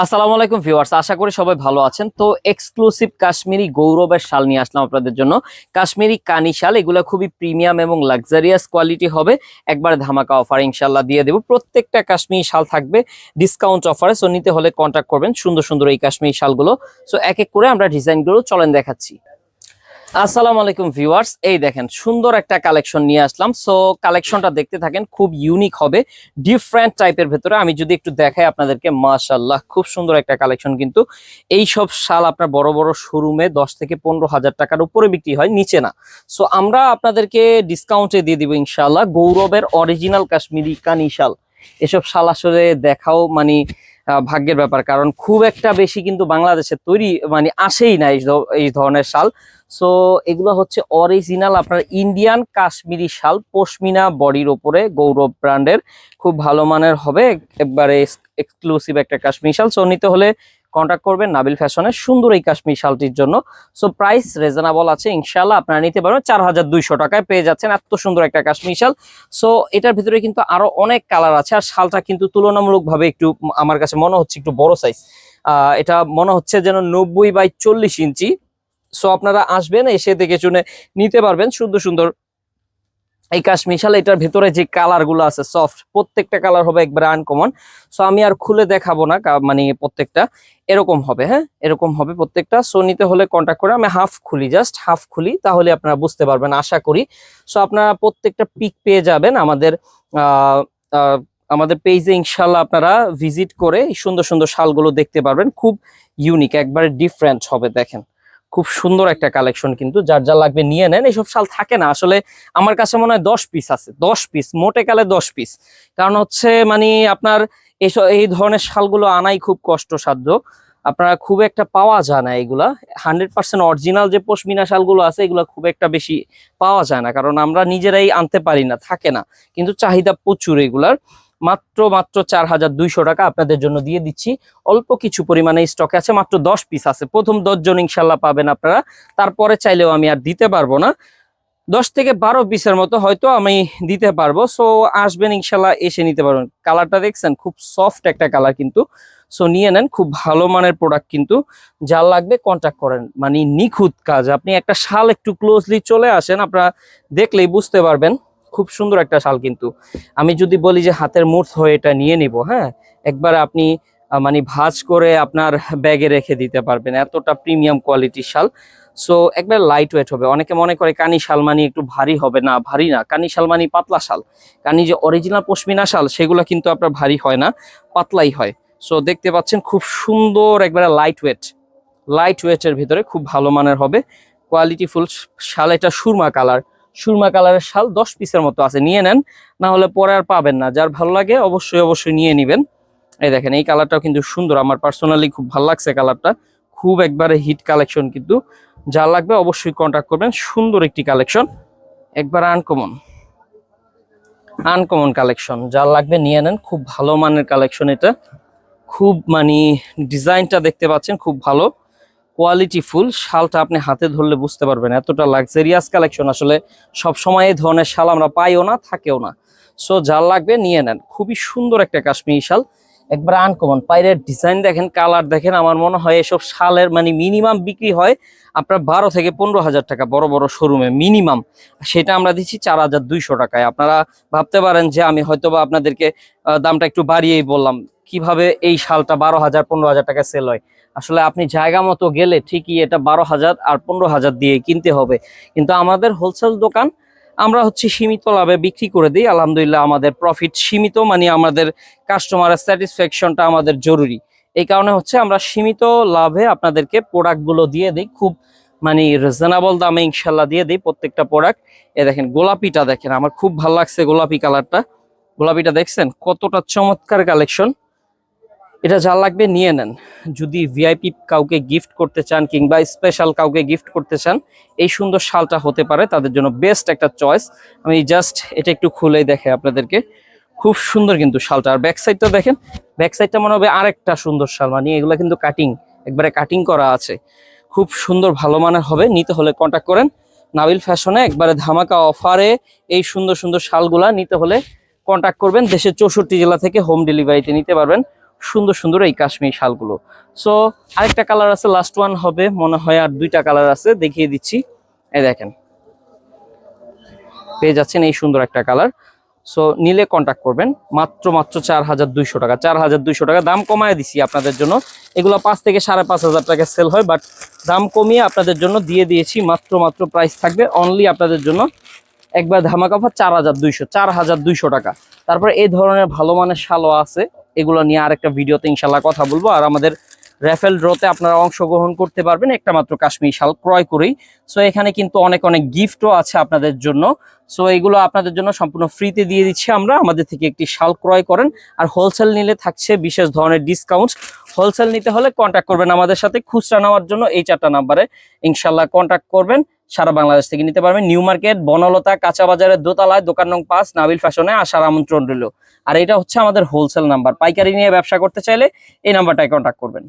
আসসালামু আলাইকুম ভিউয়ার্স, আশা করি সবাই ভালো আছেন। তো এক্সক্লুসিভ কাশ্মীরি গৌরবের শাল নিয়ে আসলাম আপনাদের জন্য। কাশ্মীরি কানি শাল, এগুলো খুবই প্রিমিয়াম এবং লাক্সারিয়াস কোয়ালিটি হবে। একবার ধামাকা অফার ইনশাল্লাহ দিয়ে দেবো। প্রত্যেকটা কাশ্মীরি শাল থাকবে ডিসকাউন্ট অফারে। সো নিতে হলে কন্ট্যাক্ট করবেন। সুন্দর সুন্দর এই কাশ্মীরি শালগুলো। সো এক এক করে আমরা ডিজাইনগুলো চলেন দেখাচ্ছি। আসসালামু আলাইকুম ভিউয়ার্স, এই দেখেন সুন্দর একটা কালেকশন নিয়ে আসলাম। সো কালেকশনটা দেখতে থাকেন, খুব ইউনিক হবে, ডিফারেন্ট টাইপের ভেতরে। আমি যদি একটু দেখাই আপনাদেরকে, মাশাআল্লাহ খুব সুন্দর একটা কালেকশন। কিন্তু এই সব শাল আপনার বড় বড় শোরুমে 10 থেকে 15 হাজার টাকার উপরে বিক্রি হয়, নিচে না। সো আমরা আপনাদেরকে ডিসকাউন্টে দিয়ে দিব ইনশাআল্লাহ। গৌরবের অরিজিনাল কাশ্মীরি কানি শাল, এসব শাল আসলে দেখাও মানে ভাগ্যের ব্যাপার, কারণ খুব একটা বেশি কিন্তু বাংলাদেশে তৈরি মানে আসেই না এই ধরনের শাল। সো এগুলো হচ্ছে অরিজিনাল আপনার ইন্ডিয়ান কাশ্মীরি শাল, পশমিনা বডির ওপরে, গৌরব ব্র্যান্ডের, খুব ভালো মানের হবে। একবারে এক্সক্লুসিভ একটা কাশ্মীরি শাল। সো নিতে হলে কন্ট্যাক্ট করবেন নাবিল ফ্যাশনের সুন্দর এই কাশ্মীরি শালটির জন্য। সো প্রাইস রিজনেবল আছে ইনশাআল্লাহ, আপনারা নিতে পারবেন 4200 টাকায় পেয়ে যাচ্ছেন এত সুন্দর একটা কাশ্মীরি শাল। সো এটার ভিতরে কিন্তু আরো অনেক কালার আছে, আর শালটা কিন্তু তুলনামূলকভাবে একটু আমার কাছে মনে হচ্ছে একটু বড় সাইজ। এটা মনে হচ্ছে যেন 90 বাই 40 ইঞ্চি। সো আপনারা আসবেন, এসে দেখে শুনে নিতে পারবেন সুন্দর সুন্দর এই কাশ্মীর শাল। এটার ভেতরে যে কালার গুলো আছে সফট, প্রত্যেকটা কালার হবে একবারে আনকমন। সো আমি আর খুলে দেখাবো না, মানে প্রত্যেকটা এরকম হবে। হ্যাঁ, এরকম হবে প্রত্যেকটা। সো নিতে হলে কন্ট্যাক্ট করে, আমি হাফ খুলি, জাস্ট হাফ খুলি, তাহলে আপনারা বুঝতে পারবেন আশা করি। সো আপনারা প্রত্যেকটা পিক পেয়ে যাবেন আমাদের আমাদের পেজে ইনশাল্লাহ। আপনারা ভিজিট করে এই সুন্দর সুন্দর শালগুলো দেখতে পারবেন, খুব ইউনিক, একবারে ডিফারেন্ট হবে। দেখেন খুব সুন্দর একটা কালেকশন, কিন্তু যার যা লাগবে নিয়ে নেন। এইসব শাল থাকে না আসলে, আমার কাছে মনে হয় 10 পিস আছে, 10 পিস, মোটে কালে 10 পিস। কারণ হচ্ছে মানে আপনার এই ধরনের শালগুলো আনাই খুব কষ্টসাধ্য, আপনারা খুব একটা পাওয়া যায় না এগুলা। 100% অরিজিনাল যে পশমিনা শালগুলো আছে, এগুলো খুব একটা বেশি পাওয়া যায় না, কারণ আমরা নিজেরাই আনতে পারি না, থাকে না। কিন্তু চাহিদা প্রচুর এগুলার। মাত্র 4200 টাকা আপনাদের জন্য দিয়ে দিচ্ছি। অল্প কিছু পরিমাণে স্টকে আছে, মাত্র 10 পিস আছে। প্রথম 10 জন ইনশাল্লাহ পাবেন আপনারা, তারপরে চাইলেও আমি আর দিতে পারবো না। 10 থেকে 12 পিসের মতো হয়তো আমি দিতে পারবো। সো আসবেন ইনশাল্লাহ, এসে নিতে পারবেন। কালারটা দেখছেন, খুব সফট একটা কালার কিন্তু। সো নিয়ে নেন, খুব ভালো মানের প্রোডাক্ট কিন্তু। যা লাগবে কন্ট্যাক্ট করেন, মানে নিখুঁত কাজ। আপনি একটা শাল একটু ক্লোজলি চলে আসেন, আপনারা দেখলেই বুঝতে পারবেন খুব সুন্দর একটা শাল। কিন্তু আমি যদি বলি যে হাতের মুঠো হয়ে এটা নিয়ে নিব, হ্যাঁ, একবার আপনি মানে ভাঁজ করে আপনার ব্যাগে রেখে দিতে পারবেন, এতটা প্রিমিয়াম কোয়ালিটির শাল। সো একবার লাইট ওয়েট হবে। অনেকে মনে করে কানি শাল মানে একটু ভারী হবে, না, ভারী না। কানি শাল মানে পাতলা শাল। কানি যে অরিজিনাল পশমিনা শাল, সেগুলো কিন্তু আপনার ভারী হয় না, পাতলাই হয়। সো দেখতে পাচ্ছেন খুব সুন্দর, একবারে লাইট ওয়েটের ভিতরে খুব ভালো মানের হবে, কোয়ালিটি ফুল শাল। এটা সুরমা কালারের শাল 10 পিসের মতো আছে, নিয়ে নেন, না হলে পরে আর পাবেন না। যার ভালো লাগে অবশ্যই অবশ্যই নিয়ে নেবেন। এই দেখেন এই কালারটাও কিন্তু সুন্দর, আমার পার্সোনালি খুব ভালো লাগছে কালারটা, খুব একবারে হিট কালেকশন কিন্তু। যা লাগবে অবশ্যই কন্ট্যাক্ট করবেন। সুন্দর একটি কালেকশন, একবার আনকমন কালেকশন। যা লাগবে নিয়ে নেন, খুব ভালো মানের কালেকশন এটা। খুব মানে ডিজাইনটা দেখতে পাচ্ছেন, খুব ভালো কোয়ালিটি ফুল। শালটা আপনি হাতে ধরলে বুঝতে পারবেন এতটা লাক্সারিয়াস কালেকশন। আসলে সব সময় এই ধরনের শাল আমরা পাইও না, থাকেও না। সো যা লাগবে নিয়ে নেন, খুবই সুন্দর একটা কাশ্মীরি শাল, একবার আনকমন। পায়ের ডিজাইন দেখেন, কালার দেখেন। আমার মনে হয় এসব শালের মানে মিনিমাম বিক্রি হয় আপনার 12 থেকে 15 হাজার টাকা, বড় বড় শোরুমে মিনিমাম। সেটা আমরা দিচ্ছি 4200 টাকায়। আপনারা ভাবতে পারেন যে আমি হয়তোবা আপনাদেরকে দামটা একটু বাড়িয়েই বললাম। কিভাবে এই শালটা 12,000 15,000 টাকা সেল হয়? আসলে আপনি জায়গা মতো গেলে ঠিকই এটা 12,000 আর 15,000 দিয়ে কিনতে হবে। কিন্তু আমাদের হোলসেল দোকান, আমরা হচ্ছে সীমিত লাভে বিক্রি করে দিই। আলহামদুলিল্লাহ আমাদের প্রফিট সীমিত, মানে আমাদের কাস্টমারের স্যাটিসফ্যাকশনটা আমাদের জরুরি। এই কারণে হচ্ছে আমরা সীমিত লাভে আপনাদেরকে প্রোডাক্টগুলো দিয়ে দিই, খুব মানে রিজনেবল দামে ইনশাল্লাহ দিয়ে দিই প্রত্যেকটা প্রোডাক্ট। এ দেখেন গোলাপিটা দেখেন, আমার খুব ভালো লাগছে গোলাপি কালারটা। গোলাপিটা দেখছেন কতটা চমৎকার কালেকশন। এটা যা লাগবে নিয়ে নেন। যদি ভিআইপি কাউকে গিফট করতে চান কিংবা স্পেশাল কাউকে গিফট করতে চান, এই সুন্দর শালটা হতে পারে তাদের জন্য বেস্ট একটা চয়েস। আমি জাস্ট এটা একটু খুলেই দেখে আপনাদেরকে, খুব সুন্দর কিন্তু শালটা। আর ব্যাক সাইডটা দেখেন, ব্যাক সাইডটা মনে হবে আরেকটা সুন্দর শাল, মানে এগুলো কিন্তু কাটিং, একবারে কাটিং করা আছে, খুব সুন্দর ভালো মানের হবে। নিতে হলে কন্ট্যাক্ট করেন নাবিল ফ্যাশনে, একবারে ধামাকা অফারে এই সুন্দর সুন্দর শালগুলা নিতে হলে কন্ট্যাক্ট করবেন। দেশের 64 জেলা থেকে হোম ডেলিভারিতে নিতে পারবেন। সুন্দর সুন্দর এই কাশ্মীরি শালগুলো। সো আরেকটা কালার আছে, লাস্ট ওয়ান হবে মনে হয়, আর দুইটা কালার আছে দেখিয়ে দিচ্ছি। এই দেখেন পেয়ে যাচ্ছেন এই সুন্দর একটা কালার। সো নিলে কন্ট্যাক্ট করবেন, মাত্র 4200 টাকা, 4200 টাকা দাম কমায় দিছি আপনাদের জন্য। এগুলো 5 থেকে 5500 টাকা সেল হয়, বাট দাম কমিয়ে আপনাদের জন্য দিয়ে দিয়েছি। মাত্র প্রাইস থাকবে অনলি আপনাদের জন্য একবার ধামাকা অফার 4200 টাকা। তারপরে এই ধরনের ভালো মানের শালও আছে, এগুলো নিয়ে আরেকটা ভিডিওতে ইনশাল্লাহ কথা বলবো। আর আমাদের র্যাফেল ড্রতে আপনারা অংশগ্রহণ করতে পারবেন একটা মাত্র কাশ্মীরি শাল ক্রয় করেই। সো এখানে কিন্তু অনেক অনেক গিফটও আছে আপনাদের জন্য। সো এগুলো আপনাদের জন্য সম্পূর্ণ ফ্রিতে দিয়ে দিচ্ছি আমরা। আমাদের থেকে একটি শাল ক্রয় করেন, আর হোলসেল নিলে থাকছে বিশেষ ধরনের ডিসকাউন্ট। হোলসেল নিতে হলে কন্ট্যাক্ট করবেন আমাদের সাথে, খুচরা নেওয়ার জন্য এই 4টা নাম্বারে ইনশাল্লাহ কন্ট্যাক্ট করবেন। সারা বাংলাদেশ থেকে নিতে পারবেন। নিউ মার্কেট, বনলতা, কাঁচা বাজারের দোতলায়, দোকান নং 5, নাবিল ফ্যাশনে আসার আমন্ত্রণ রইল। আর এটা হচ্ছে আমাদের হোলসেল নাম্বার। পাইকারি নিয়ে ব্যবসা করতে চাইলে এই নাম্বারটায় কন্ট্যাক্ট করবেন।